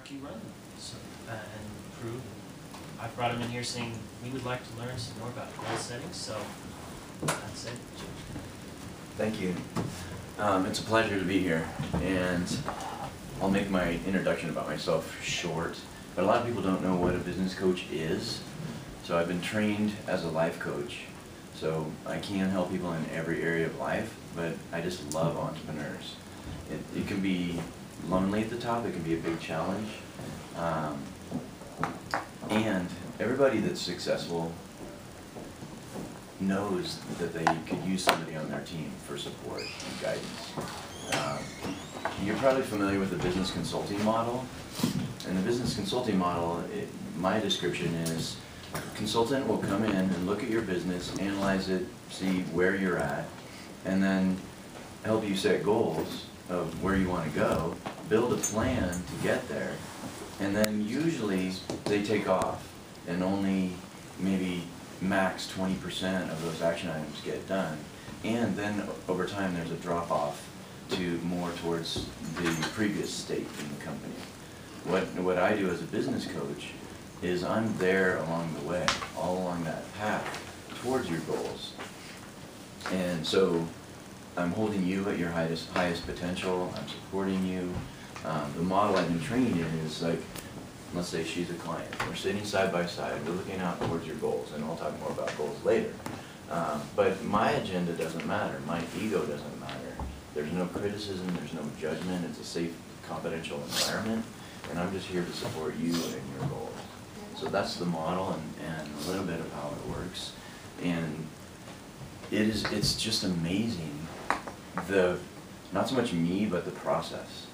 Truckee run and improve. I brought him in here saying we would like to learn some more about goal setting, so that's it. Thank you. It's a pleasure to be here, and I'll make my introduction about myself short, but a lot of people don't know what a business coach is. So I've been trained as a life coach, so I can help people in every area of life, but I just love entrepreneurs. It can be lonely at the top, it can be a big challenge, and everybody that's successful knows that they could use somebody on their team for support and guidance. You're probably familiar with the business consulting model, and the business consulting model, my description is, a consultant will come in and look at your business, analyze it, see where you're at, and then help you set goals of where you want to go, build a plan to get there, and then usually they take off and only maybe max 20% of those action items get done, and then over time there's a drop off to more towards the previous state in the company. What I do as a business coach is I'm there along the way, all along that path towards your goals. And so I'm holding you at your highest potential, I'm supporting you. The model I've been trained in is like, let's say she's a client, we're sitting side by side, we're looking out towards your goals, and I'll talk more about goals later. But my agenda doesn't matter, my ego doesn't matter. There's no criticism, there's no judgment, it's a safe, confidential environment, and I'm just here to support you and your goals. So that's the model and a little bit of how it works. And it's just amazing, not so much me, but the process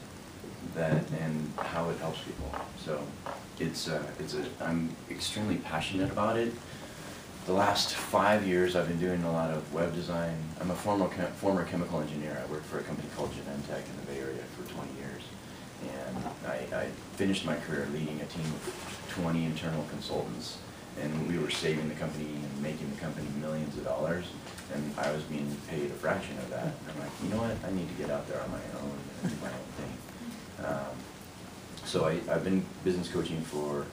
and how it helps people. So I'm extremely passionate about it. The last 5 years I've been doing a lot of web design. I'm a former chemical engineer. I worked for a company called Genentech in the Bay Area for 20 years. And I finished my career leading a team of 20 internal consultants, and we were saving the company and making the company millions of dollars, and I was being paid a fraction of that. And I'm like, you know what, I need to get out there on my own and do my own thing. So I've been business coaching for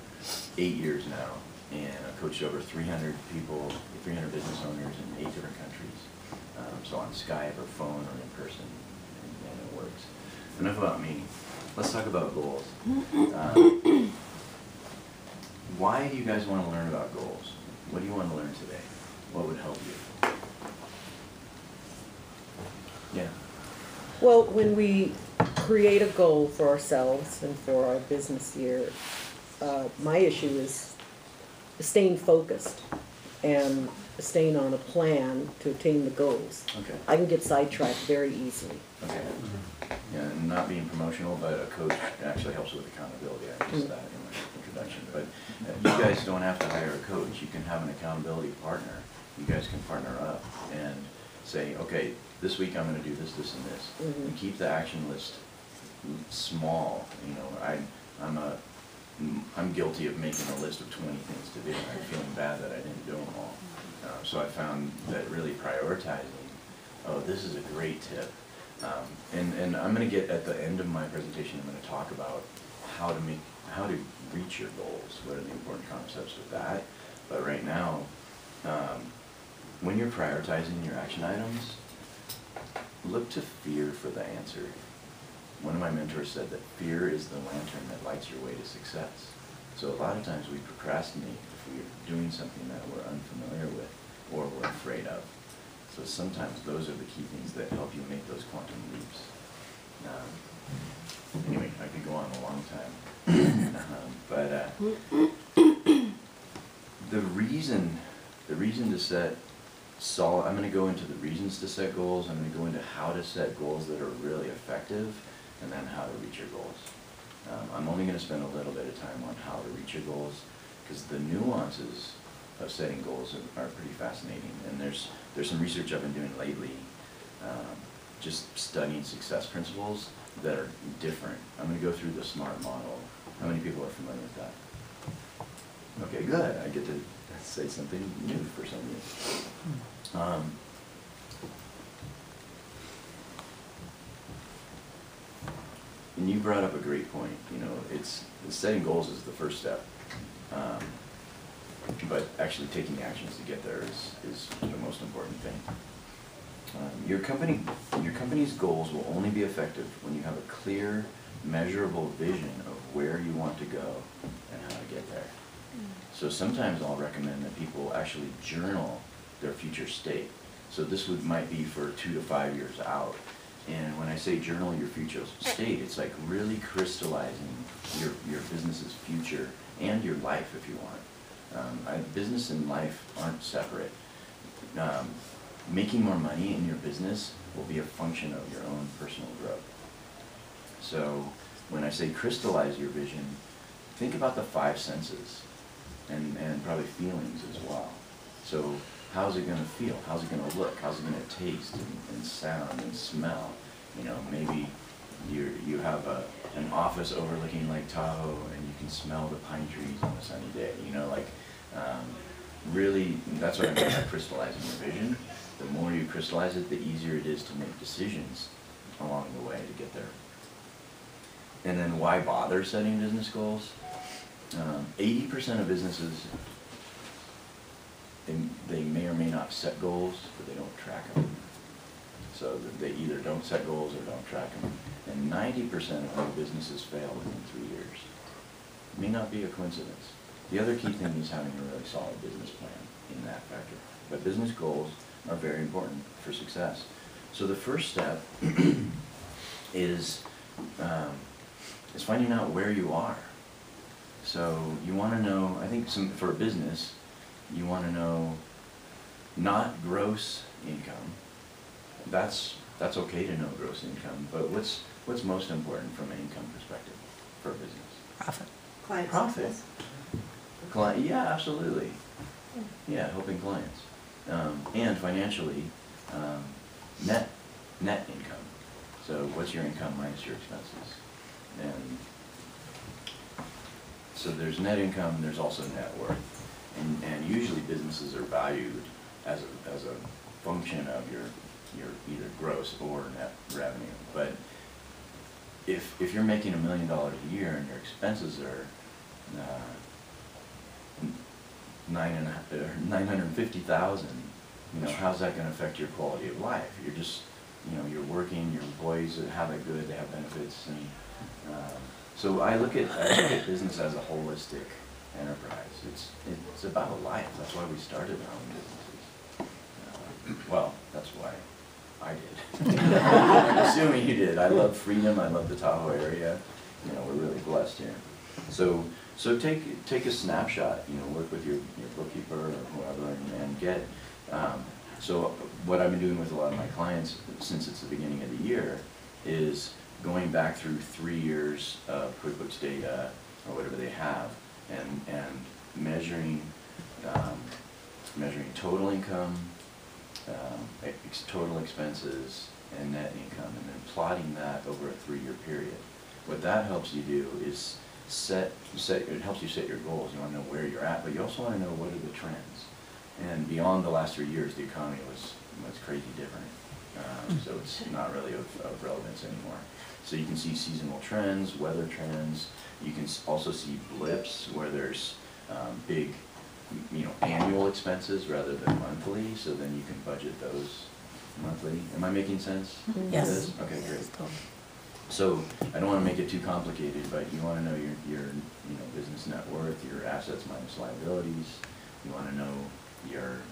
8 years now, and I've coached over 300 people, 300 business owners in 8 different countries. So on Skype or phone or in person, and it works. Enough about me. Let's talk about goals. Why do you guys want to learn about goals? What do you want to learn today? What would help you? Yeah. Well, when we create a goal for ourselves and for our business year, my issue is staying focused and staying on a plan to attain the goals. Okay. I can get sidetracked very easily. Okay. Yeah, and not being promotional, but a coach actually helps with accountability. I used that in my introduction. But you guys don't have to hire a coach. You can have an accountability partner. You guys can partner up and say, okay, this week I'm going to do this, this, and this. Mm-hmm. And keep the action list small. You know, I'm guilty of making a list of 20 things to do, and I'm feeling bad that I didn't do them all. So I found that really prioritizing, this is a great tip. And I'm going to get, at the end of my presentation, I'm going to talk about how to reach your goals, what are the important concepts with that. But right now, when you're prioritizing your action items, look to fear for the answer. One of my mentors said that fear is the lantern that lights your way to success. So a lot of times we procrastinate if we're doing something that we're unfamiliar with or we're afraid of. So sometimes those are the key things that help you make those quantum leaps. Anyway, I could go on a long time. But the reason to set solid, I'm going to go into the reasons to set goals, I'm going to go into how to set goals that are really effective, and then how to reach your goals. I'm only going to spend a little bit of time on how to reach your goals, because the nuances of setting goals are pretty fascinating. And there's some research I've been doing lately, just studying success principles that are different. I'm going to go through the SMART model. How many people are familiar with that? Okay, good. I get to say something new for some of you. And you brought up a great point. You know, it's setting goals is the first step. But actually taking the actions to get there is the most important thing. Your company's goals will only be effective when you have a clear, measurable vision of where you want to go and how to get there. So sometimes I'll recommend that people actually journal their future state. So this might be for 2 to 5 years out. And when I say journal your future state, it's like really crystallizing your business's future and your life if you want. Business and life aren't separate. Making more money in your business will be a function of your own personal growth. So when I say crystallize your vision, think about the 5 senses and probably feelings as well. So how's it going to feel? How's it going to look? How's it going to taste and sound and smell? You know, maybe you have an office overlooking Lake Tahoe and you can smell the pine trees on a sunny day. You know, like really, that's what I mean by crystallizing your vision. The more you crystallize it, the easier it is to make decisions along the way to get there. And then why bother setting business goals? 80% of businesses, they may or may not set goals, but they don't track them. So they either don't set goals or don't track them. And 90% of new businesses fail within 3 years. It may not be a coincidence. The other key thing is having a really solid business plan in that factor. But business goals are very important for success. So the first step is finding out where you are. So you want to know, I think for a business, you want to know not gross income. That's okay to know gross income, but what's most important from an income perspective for a business? Profit. Client Profit. success. Client, yeah, absolutely. Yeah, helping clients. And financially, net income. So what's your income minus your expenses? And so there's net income, there's also net worth. And usually businesses are valued as a function of your either gross or net revenue. But if you're making $1 million a year and your expenses are $950,000, you know, how's that going to affect your quality of life? You're just, you know, you're working, your employees have it good, they have benefits, and so I look at business as a holistic enterprise. It's about a life. That's why we started our own businesses. Well, that's why I did. I'm assuming you did. I love freedom. I love the Tahoe area. You know, we're really blessed here. So take a snapshot. You know, work with your bookkeeper or whoever, and get. So what I've been doing with a lot of my clients since it's the beginning of the year is going back through 3 years of QuickBooks data or whatever they have, and measuring total income, total expenses, and net income, and then plotting that over a 3-year period. What that helps you do is it helps you set your goals. You want to know where you're at, but you also want to know what are the trends. And beyond the last 3 years, the economy was crazy different. So it's not really of relevance anymore. So you can see seasonal trends, weather trends. You can also see blips where there's big, you know, annual expenses rather than monthly. So then you can budget those monthly. Am I making sense? Yes. Okay, great. So I don't want to make it too complicated, but you want to know your business net worth, your assets minus liabilities. You want to know your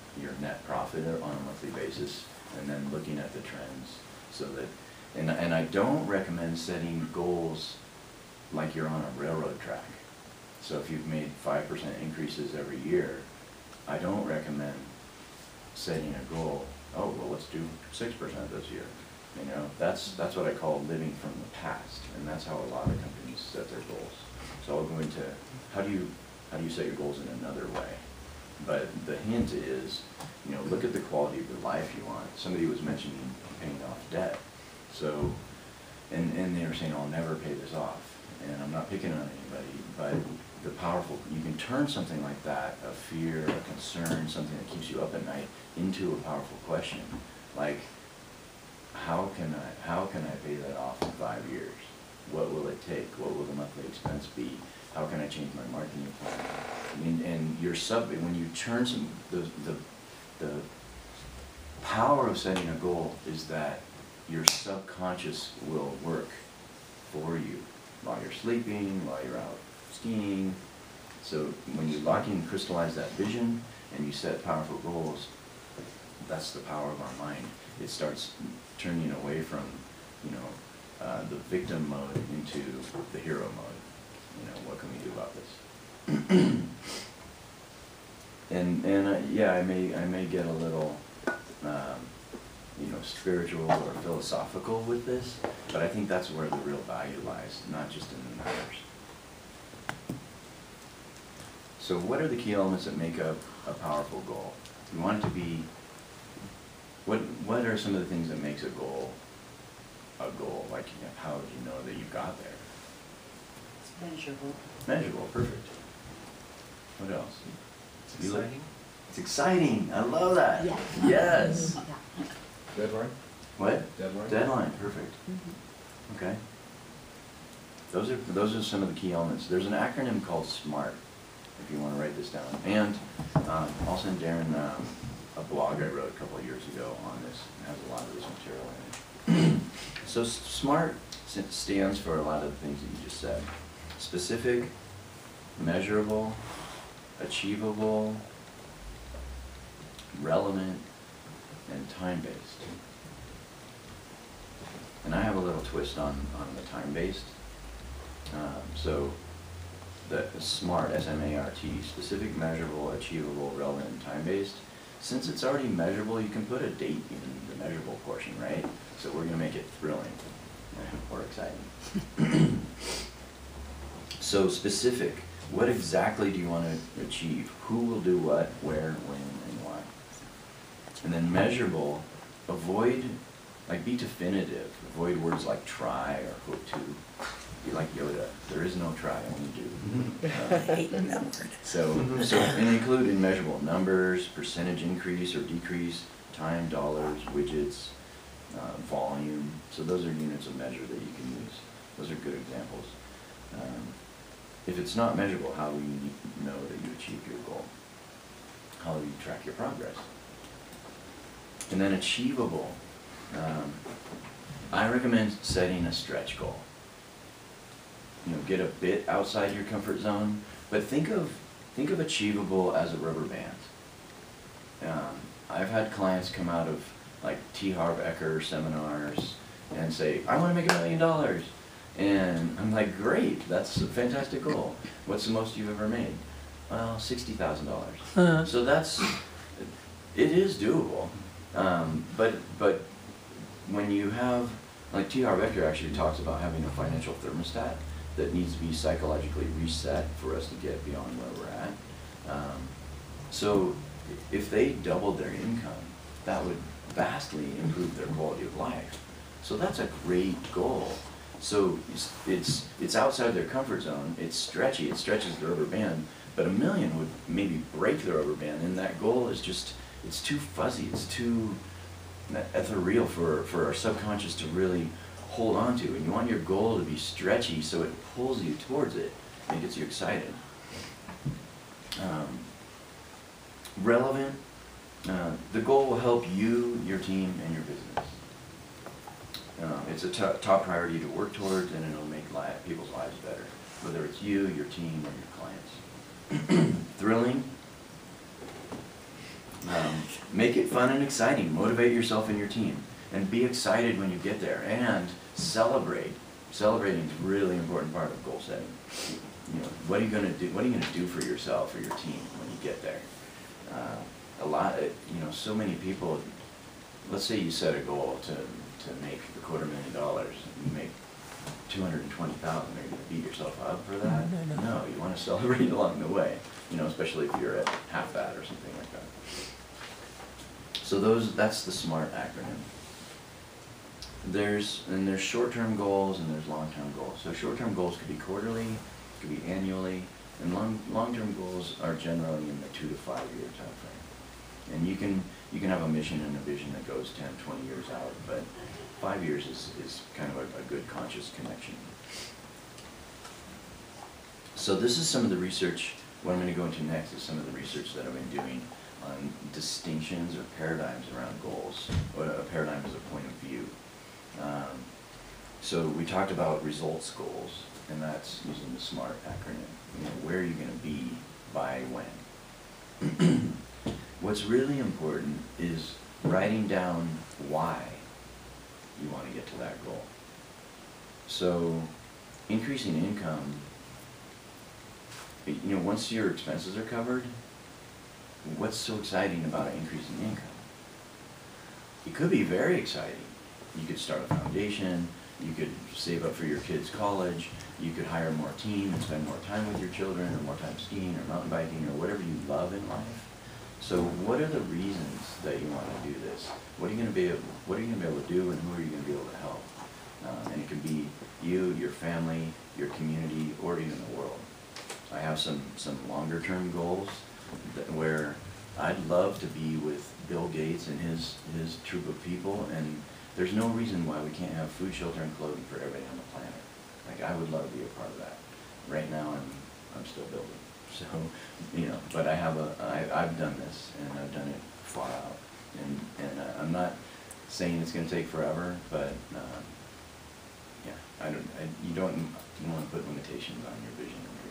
net profit on a monthly basis, and then looking at the trends. So that, and I don't recommend setting goals like you're on a railroad track. So if you've made 5% increases every year, I don't recommend setting a goal, oh, well, let's do 6% this year. You know, that's what I call living from the past, and that's how a lot of companies set their goals. So I'll go into how do you set your goals in another way. But the hint is, you know, look at the quality of the life you want. Somebody was mentioning paying off debt. So, and they were saying, I'll never pay this off. And I'm not picking on anybody, but you can turn something like that, a fear, a concern, something that keeps you up at night, into a powerful question. Like, how can I pay that off in 5 years? What will it take? What will the monthly expense be? How can I change my marketing plan? And your when you turn the power of setting a goal is that your subconscious will work for you while you're sleeping, while you're out skiing. So when you lock in, crystallize that vision, and you set powerful goals, that's the power of our mind. It starts turning away from, the victim mode into the hero mode. What can we do about this? Yeah, I may get a little, spiritual or philosophical with this, but I think that's where the real value lies, not just in the numbers. So what are the key elements that make up a powerful goal? You want it to be, what are some of the things that makes a goal a goal? Like, how do you know that you got there? It's measurable. Measurable, perfect. What else? It's exciting. It's exciting. I love that. Yeah. Yes. Yeah. Deadline? What? Deadline? Deadline, perfect. Mhm. Okay. Those are some of the key elements. There's an acronym called SMART, if you want to write this down. And I'll send Daren a blog I wrote a couple of years ago on this. It has a lot of this material in it. So SMART stands for a lot of the things that you just said. Specific, measurable, achievable, relevant, and time-based. And I have a little twist on the time-based. So the SMART, S-M-A-R-T, specific, measurable, achievable, relevant, and time-based. Since it's already measurable, you can put a date in the measurable portion, right? So we're going to make it thrilling or exciting. So specific, what exactly do you want to achieve? Who will do what, where, when, and why? And then measurable, be definitive. Avoid words like try or hope to. Be like Yoda. There is no try, only do. I hate that word. So and include in measurable numbers, percentage increase or decrease, time, dollars, widgets, volume. So those are units of measure that you can use. Those are good examples. If it's not measurable, how will you know that you achieved your goal? How will you track your progress? And then achievable. I recommend setting a stretch goal. Get a bit outside your comfort zone, but think of achievable as a rubber band. I've had clients come out of like T. Harv Eker seminars and say, I want to make $1 million. And I'm like, great, that's a fantastic goal. What's the most you've ever made? Well, $60,000. So it is doable. But when you have, like T. Harv Eker actually talks about having a financial thermostat that needs to be psychologically reset for us to get beyond where we're at. So if they doubled their income, that would vastly improve their quality of life. So that's a great goal. So it's outside their comfort zone, it's stretchy, it stretches the rubber band, but $1 million would maybe break the rubber band, and that goal is just, it's too fuzzy, it's too ethereal for our subconscious to really hold on to. And you want your goal to be stretchy so it pulls you towards it and it gets you excited. Relevant, the goal will help you, your team, and your business. It's a top priority to work towards, and it'll make people's lives better, whether it's you, your team, or your clients. Thrilling. Make it fun and exciting. Motivate yourself and your team, and be excited when you get there. And celebrate. Celebrating is a really important part of goal setting. What are you going to do? What are you going to do for yourself or your team when you get there? So many people. Let's say you set a goal to make $250,000. You make $220,000. Are you going to beat yourself up for that? No, you want to celebrate along the way. Especially if you're at half that or something like that. So that's the SMART acronym. There's short-term goals and there's long-term goals. So short-term goals could be quarterly, could be annually, and long-term goals are generally in the 2 to 5 year time frame. And you can have a mission and a vision that goes 10, 20 years out, but 5 years is kind of a good conscious connection. So this is some of the research. What I'm going to go into next is some of the research that I've been doing on distinctions or paradigms around goals, or a paradigm as a point of view. So we talked about results goals, and that's using the SMART acronym. You know, where are you going to be by when? What's really important is writing down why you want to get to that goal. So increasing income, you know, once your expenses are covered, what's so exciting about increasing income? It could be very exciting. You could start a foundation, you could save up for your kids' college, you could hire more team and spend more time with your children, or more time skiing or mountain biking or whatever you love in life. So what are the reasons that you want to do this? What are you going to be able to do, and who are you going to be able to help? And it could be you, your family, your community, or even the world. I have some longer term goals where I'd love to be with Bill Gates and his troop of people, and there's no reason why we can't have food, shelter, and clothing for everybody on the planet. Like, I would love to be a part of that. Right now, I'm still building. So, you know, but I've done this, and I've done it far out. And I'm not saying it's going to take forever, but yeah, you don't want to put limitations on your vision and dreams.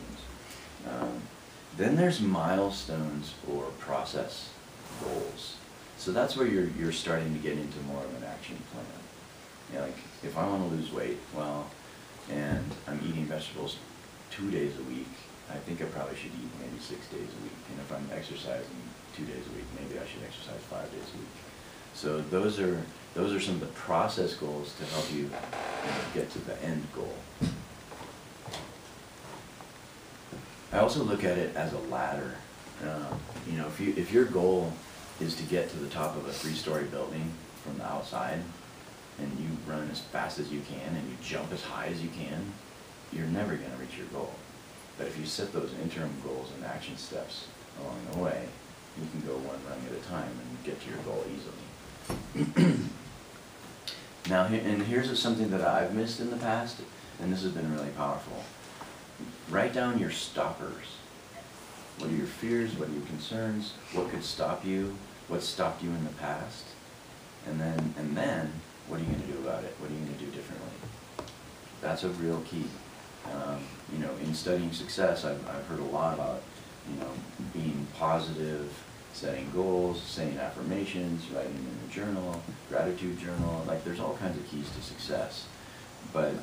Then there's milestones or process goals. So that's where you're starting to get into more of an action plan. You know, like, if I want to lose weight, well, and I'm eating vegetables 2 days a week, I think I probably should eat maybe 6 days a week. And if I'm exercising 2 days a week, maybe I should exercise 5 days a week. So those are some of the process goals to help you, get to the end goal. I also look at it as a ladder. You know, if your goal is to get to the top of a 3-story building from the outside, and you run as fast as you can, and you jump as high as you can, you're never going to reach your goal. But if you set those interim goals and action steps along the way, you can go one rung at a time and get to your goal easily. Now, and here's something that I've missed in the past, and this has been really powerful. Write down your stoppers. What are your fears? What are your concerns? What could stop you? What stopped you in the past? And then, what are you going to do about it? What are you going to do differently? That's a real key. You know, in studying success, I've heard a lot about, you know, being positive, setting goals, saying affirmations, writing in a journal, gratitude journal. Like, there's all kinds of keys to success. But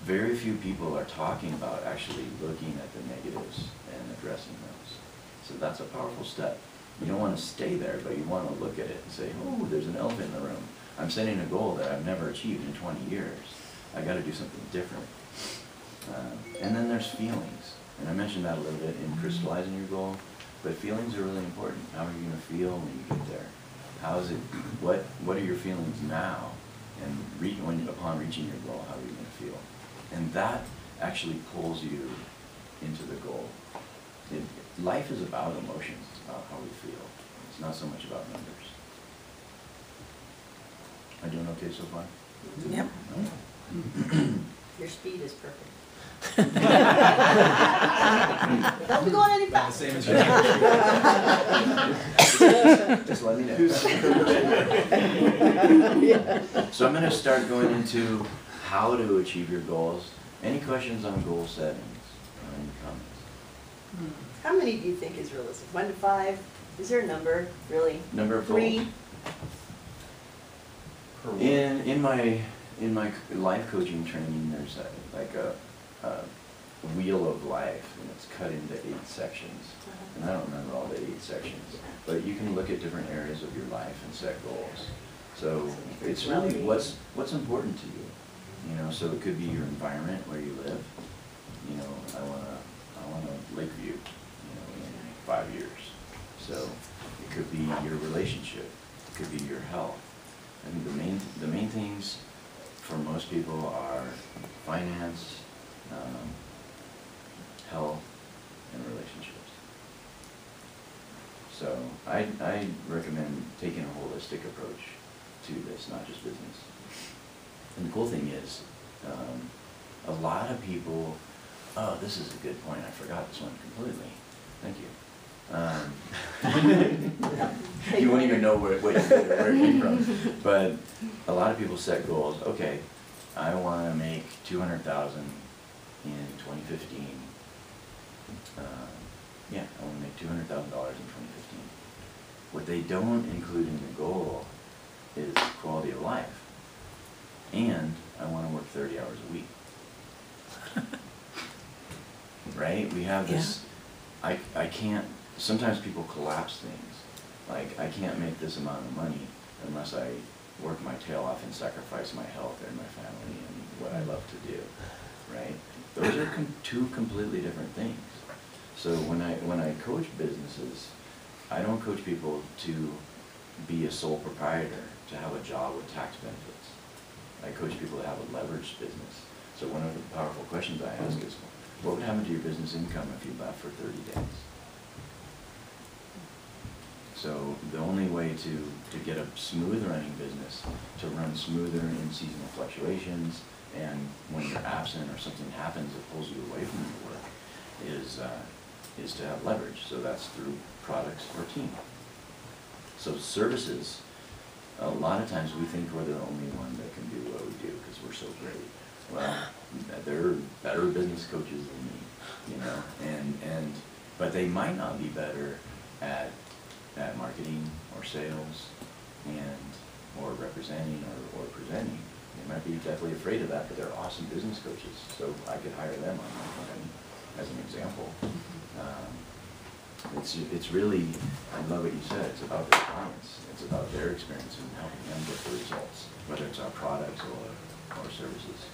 very few people are talking about actually looking at the negatives and addressing those. So that's a powerful step. You don't want to stay there, but you want to look at it and say, oh, there's an elephant in the room. I'm setting a goal that I've never achieved in 20 years. I got to do something different. And then there's feelings. And I mentioned that a little bit in crystallizing your goal, but feelings are really important. How are you going to feel when you get there? How is it, what are your feelings now? And upon reaching your goal, how are you going to feel? And that actually pulls you into the goal. Life is about emotions. It's about how we feel. It's not so much about numbers. Am I doing okay so far? Yep. No? Your speed is perfect. Don't be going any faster. Same as Just let me know. So I'm going to start going into how to achieve your goals. Any questions on goal settings or any comments? How many do you think is realistic? 1 to 5? Is there a number, really? Number of 3? goals? In my life coaching training, there's a wheel of life, and it's cut into 8 sections. And I don't remember all the 8 sections, but you can look at different areas of your life and set goals. So it's really what's important to you. You know, so it could be your environment where you live. You know, I want a Lakeview, you know, in 5 years. So it could be your relationship. It could be your health. I think the main things for most people are finance, health, and relationships. So I recommend taking a holistic approach to this, not just business. And the cool thing is, a lot of people Oh, this is a good point. I forgot this one completely. Thank you. You won't even know what you did or where it came from. But a lot of people set goals. Okay, I want to make $200,000 in 2015. Yeah, I want to make $200,000 in 2015. What they don't include in the goal is quality of life. And I want to work 30 hours a week. Right? We have this, I can't, sometimes people collapse things. Like, I can't make this amount of money unless I work my tail off and sacrifice my health and my family and what I love to do, right? Those are two completely different things. So when I coach businesses, I don't coach people to be a sole proprietor, to have a job with tax benefits. I coach people to have a leveraged business. So one of the powerful questions I ask is, what would happen to your business income if you left for 30 days? So the only way to get a smooth running business, to run smoother in seasonal fluctuations, and when you're absent or something happens that pulls you away from your work, is to have leverage. So that's through products or team. So services, a lot of times we think we're the only one that can do what we do because we're so great. Well, there are better business coaches than me, you know, but they might not be better at marketing or sales or representing or presenting. They might be definitely afraid of that, but they're awesome business coaches. So I could hire them on my company as an example. It's really, I love what you said, it's about their clients. It's about their experience and helping them get the results, whether it's our products or services.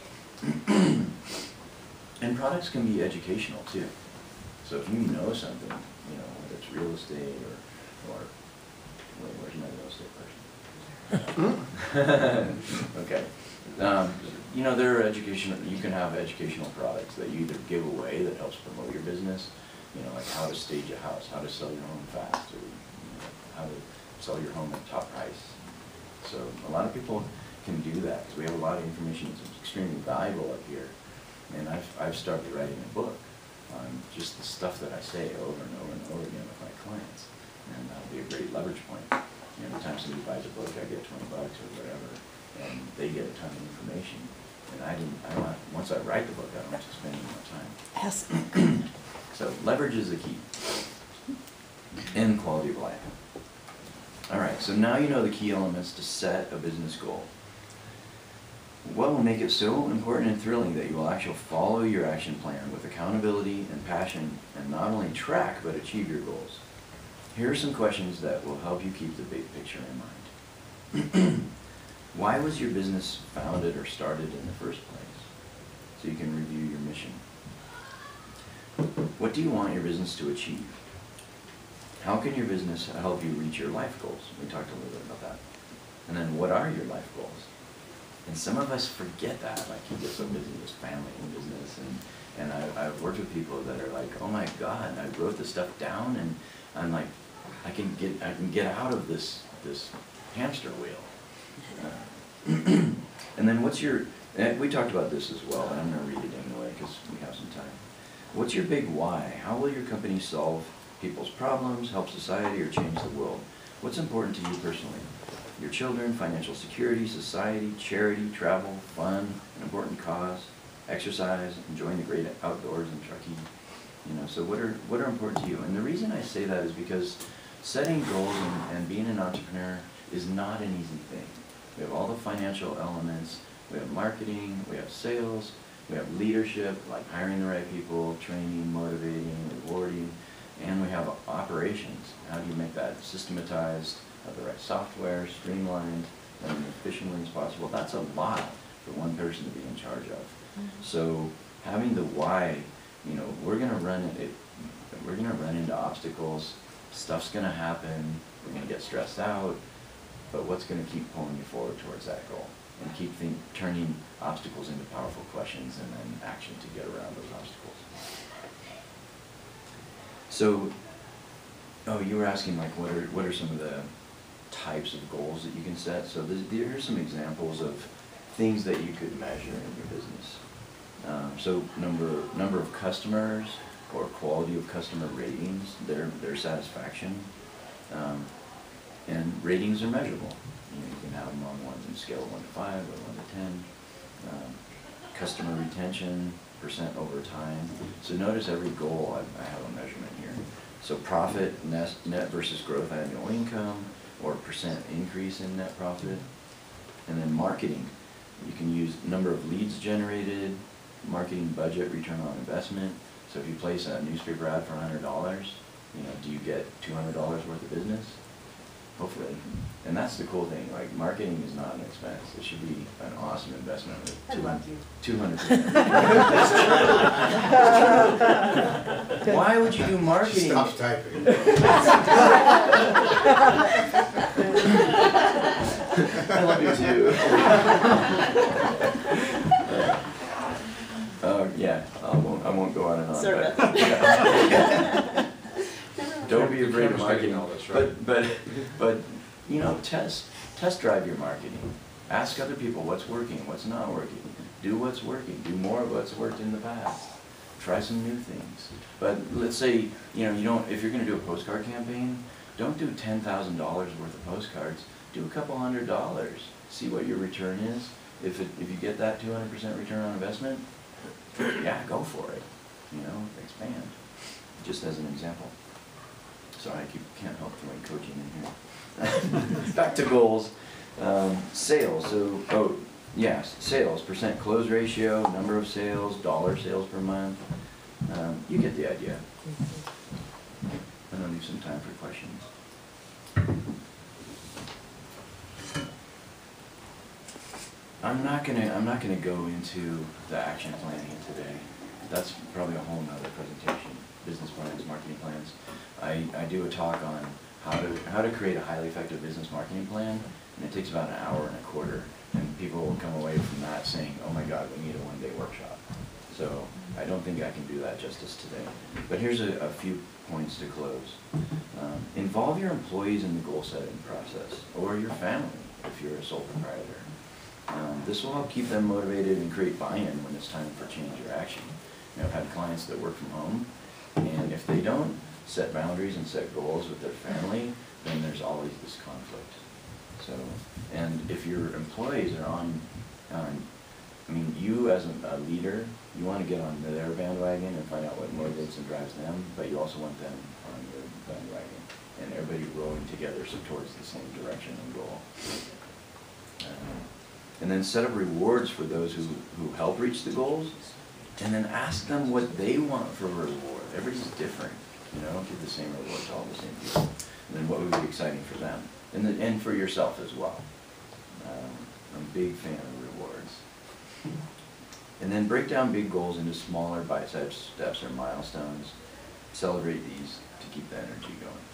And products can be educational too. So if you know something, you know, whether it's real estate or where's my real estate person? Okay. You know, there are you can have educational products that you either give away that helps promote your business, you know, like how to stage a house, how to sell your home fast, or how to sell your home at top price. So a lot of people can do that because we have a lot of information that's extremely valuable up here. And I've started writing a book on just the stuff that I say over and over and over again with my clients. And that'll be a great leverage point. You know, every time somebody buys a book, I get $20 or whatever, and they get a ton of information. And once I write the book, I don't have to spend any more time. Yes. So leverage is the key. And quality of life. All right, so now you know the key elements to set a business goal. What will make it so important and thrilling that you will actually follow your action plan with accountability and passion and not only track but achieve your goals? Here are some questions that will help you keep the big picture in mind. Why was your business founded or started in the first place? So you can review your mission. What do you want your business to achieve? How can your business help you reach your life goals? We talked a little bit about that. And then what are your life goals? And some of us forget that, like you get so busy with family and business, and I've worked with people that are like, oh my God, I wrote this stuff down, and I'm like, I can get out of this hamster wheel. And then we talked about this as well, and I'm going to read it anyway because we have some time. What's your big why? How will your company solve people's problems, help society, or change the world? What's important to you personally? Your children, financial security, society, charity, travel, fun, an important cause, exercise, enjoying the great outdoors in Truckee. You know, so what are important to you? And the reason I say that is because setting goals and being an entrepreneur is not an easy thing. We have all the financial elements, we have marketing, we have sales, we have leadership, like hiring the right people, training, motivating, rewarding, and we have operations. How do you make that systematized, have the right software, streamlined, and as efficiently as possible? That's a lot for one person to be in charge of. So having the why, you know, we're gonna run into obstacles, stuff's gonna happen, we're gonna get stressed out, but what's gonna keep pulling you forward towards that goal? And keep turning obstacles into powerful questions and then action to get around those obstacles. So, you were asking like what are some of the types of goals that you can set? So here are some examples of things that you could measure in your business. So number of customers or quality of customer ratings, their satisfaction. And ratings are measurable. You can have them on one scale of 1 to 5 or 1 to 10. Customer retention, percent over time. So notice every goal, I have a measurement here. So profit, net versus growth annual income, or percent increase in net profit. And then marketing. You can use number of leads generated, marketing budget, return on investment. So if you place a newspaper ad for $100, do you get $200 worth of business? Hopefully. And that's the cool thing, like marketing is not an expense. It should be an awesome investment with I love you. 200%. Why would you do marketing? Stop typing. I love you too. Yeah, I won't go on and on. Sorry But, about that. don't be afraid of marketing. All this, right? But test drive your marketing. Ask other people what's working, what's not working. Do what's working. Do more of what's worked in the past. Try some new things. But let's say you don't. If you're going to do a postcard campaign, don't do $10,000 worth of postcards. Do a couple $100. See what your return is. If you get that 200% return on investment, yeah, go for it. Expand. Just as an example. Sorry, can't help throwing coaching in here. Back to goals. Sales. So, sales, percent close ratio, number of sales, dollar sales per month. You get the idea. And I'll leave some time for questions. I'm not gonna go into the action planning today. That's probably a whole nother presentation. Business plans, marketing plans. I do a talk on how to create a highly effective business marketing plan, and it takes about an hour and a quarter. And people will come away from that saying, "Oh my God, we need a one-day workshop." So I don't think I can do that justice today. But here's a few points to close. Involve your employees in the goal-setting process, or your family if you're a sole proprietor. This will help keep them motivated and create buy-in when it's time for change or action. I've had clients that work from home, and if they don't set boundaries and set goals with their family, then there's always this conflict. So, and if your employees are you as a leader, you want to get on their bandwagon and find out what motivates and drives them, but you also want them on your bandwagon, and everybody rowing together so towards the same direction and goal. And then set up rewards for those who help reach the goals, and then ask them what they want for a reward. Everybody's different. Don't give the same reward to all the same people. And then what would be exciting for them, and for yourself as well. I'm a big fan of rewards. And then break down big goals into smaller bite-sized steps or milestones. Celebrate these to keep the energy going.